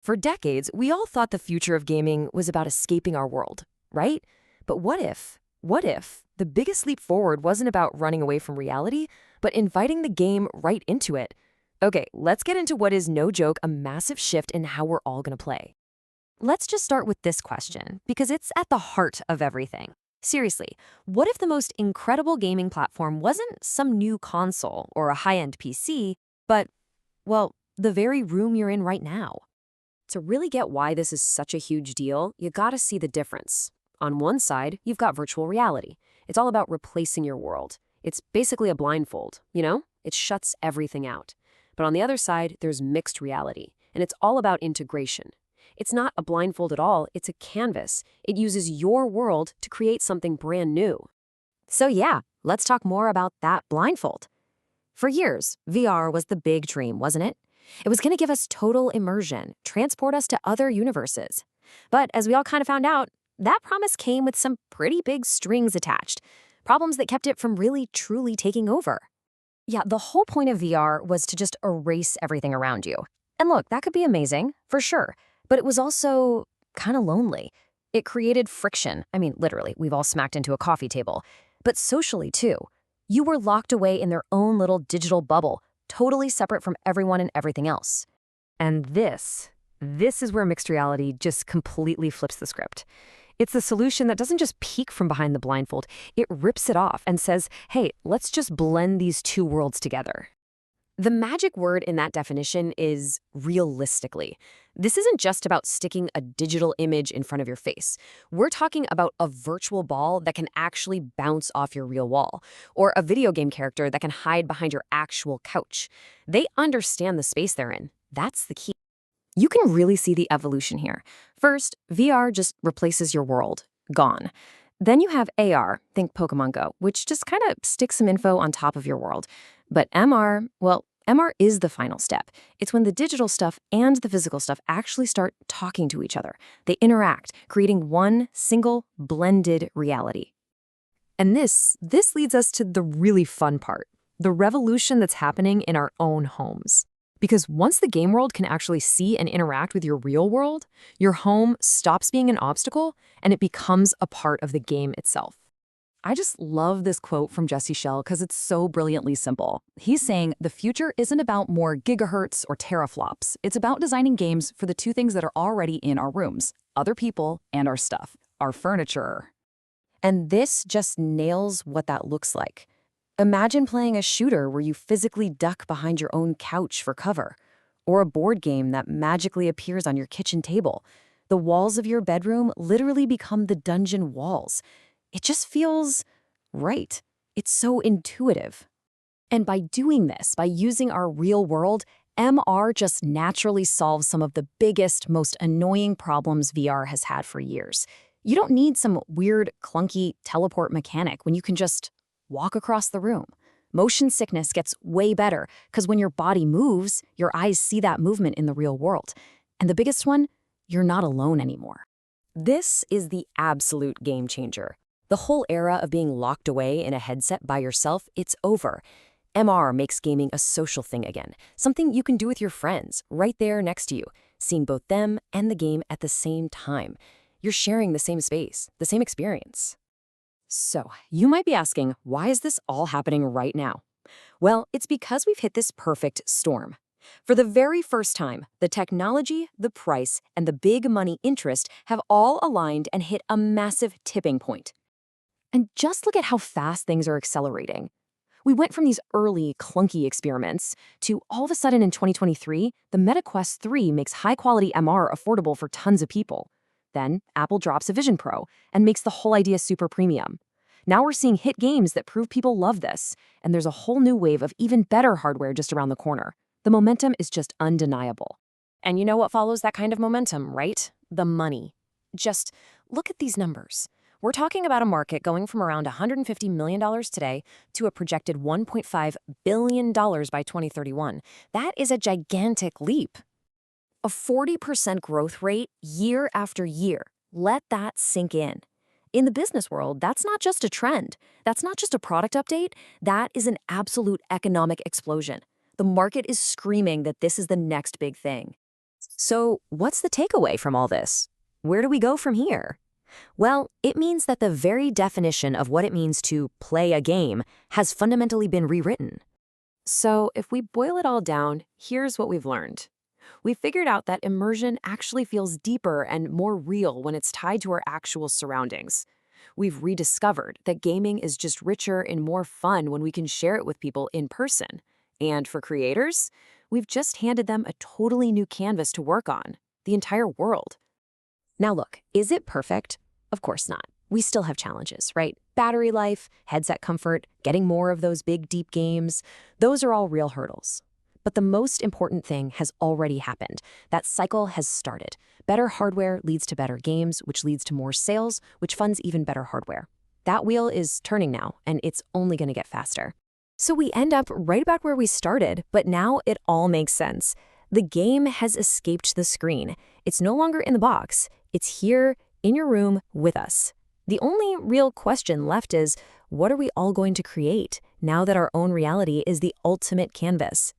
For decades, we all thought the future of gaming was about escaping our world, right? But what if the biggest leap forward wasn't about running away from reality, but inviting the game right into it? Okay, let's get into what is no joke a massive shift in how we're all gonna play. Let's just start with this question, because it's at the heart of everything. Seriously, what if the most incredible gaming platform wasn't some new console or a high-end PC, but, well, the very room you're in right now? To really get why this is such a huge deal, you gotta see the difference. On one side, you've got virtual reality. It's all about replacing your world. It's basically a blindfold, you know? It shuts everything out. But on the other side, there's mixed reality, and it's all about integration. It's not a blindfold at all, it's a canvas. It uses your world to create something brand new. So yeah, let's talk more about that blindfold. For years, VR was the big dream, wasn't it? It was going to give us total immersion, transport us to other universes. But as we all kind of found out, that promise came with some pretty big strings attached, problems that kept it from really truly taking over. Yeah, the whole point of VR was to just erase everything around you. And look, that could be amazing, for sure, but it was also kind of lonely. It created friction. I mean, literally, we've all smacked into a coffee table. But socially, too. You were locked away in their own little digital bubble, totally separate from everyone and everything else. And this is where mixed reality just completely flips the script. It's the solution that doesn't just peek from behind the blindfold, it rips it off and says, hey, let's just blend these two worlds together. The magic word in that definition is realistically. This isn't just about sticking a digital image in front of your face. We're talking about a virtual ball that can actually bounce off your real wall, or a video game character that can hide behind your actual couch. They understand the space they're in. That's the key. You can really see the evolution here. First, VR just replaces your world. Gone. Then you have AR, think Pokemon Go, which just kind of sticks some info on top of your world. But MR, well, MR is the final step. It's when the digital stuff and the physical stuff actually start talking to each other. They interact, creating one single blended reality. And this leads us to the really fun part, the revolution that's happening in our own homes. Because once the game world can actually see and interact with your real world, your home stops being an obstacle and it becomes a part of the game itself. I just love this quote from Jesse Schell because it's so brilliantly simple. He's saying the future isn't about more gigahertz or teraflops. It's about designing games for the two things that are already in our rooms, other people and our stuff, our furniture. And this just nails what that looks like. Imagine playing a shooter where you physically duck behind your own couch for cover, or a board game that magically appears on your kitchen table. The walls of your bedroom literally become the dungeon walls. It just feels right. It's so intuitive. And by doing this, by using our real world, MR just naturally solves some of the biggest, most annoying problems VR has had for years. You don't need some weird, clunky teleport mechanic when you can just walk across the room. Motion sickness gets way better because when your body moves, your eyes see that movement in the real world. And the biggest one, you're not alone anymore. This is the absolute game changer. The whole era of being locked away in a headset by yourself, it's over. MR makes gaming a social thing again, something you can do with your friends right there next to you, seeing both them and the game at the same time. You're sharing the same space, the same experience. So, you might be asking, why is this all happening right now? Well, it's because we've hit this perfect storm. For the very first time, the technology, the price, and the big money interest have all aligned and hit a massive tipping point. And just look at how fast things are accelerating. We went from these early, clunky experiments to all of a sudden in 2023, the Meta Quest 3 makes high-quality MR affordable for tons of people. Then, Apple drops a Vision Pro and makes the whole idea super premium. Now we're seeing hit games that prove people love this, and there's a whole new wave of even better hardware just around the corner. The momentum is just undeniable. And you know what follows that kind of momentum, right? The money. Just look at these numbers. We're talking about a market going from around $150 million today to a projected $1.5 billion by 2031. That is a gigantic leap. A 40% growth rate year after year. Let that sink in. In the business world, that's not just a trend. That's not just a product update. That is an absolute economic explosion. The market is screaming that this is the next big thing. So, what's the takeaway from all this? Where do we go from here? Well, it means that the very definition of what it means to play a game has fundamentally been rewritten. So, if we boil it all down, here's what we've learned. We figured out that immersion actually feels deeper and more real when it's tied to our actual surroundings. We've rediscovered that gaming is just richer and more fun when we can share it with people in person. And for creators, we've just handed them a totally new canvas to work on, the entire world. Now look, is it perfect? Of course not. We still have challenges, right? Battery life, headset comfort, getting more of those big, deep games, those are all real hurdles. But the most important thing has already happened. That cycle has started. Better hardware leads to better games, which leads to more sales, which funds even better hardware. That wheel is turning now, and it's only going to get faster. So we end up right about where we started, but now it all makes sense. The game has escaped the screen. It's no longer in the box. It's here, in your room, with us. The only real question left is, what are we all going to create now that our own reality is the ultimate canvas?